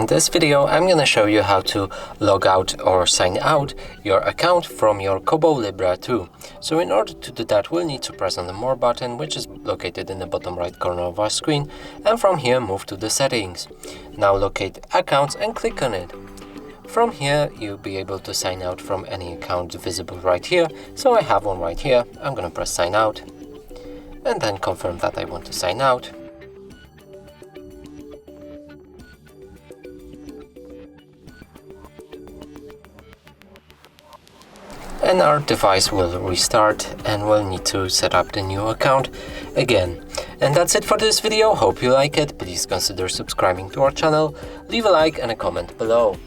In this video, I'm going to show you how to log out or sign out your account from your Kobo Libra 2. So in order to do that, we'll need to press on the More button, which is located in the bottom right corner of our screen, and from here move to the settings. Now locate accounts and click on it. From here, you'll be able to sign out from any account visible right here. So I have one right here. I'm going to press sign out and then confirm that I want to sign out. And our device will restart and we'll need to set up the new account again. And that's it for this video. Hope you like it. Please consider subscribing to our channel, leave a like and a comment below.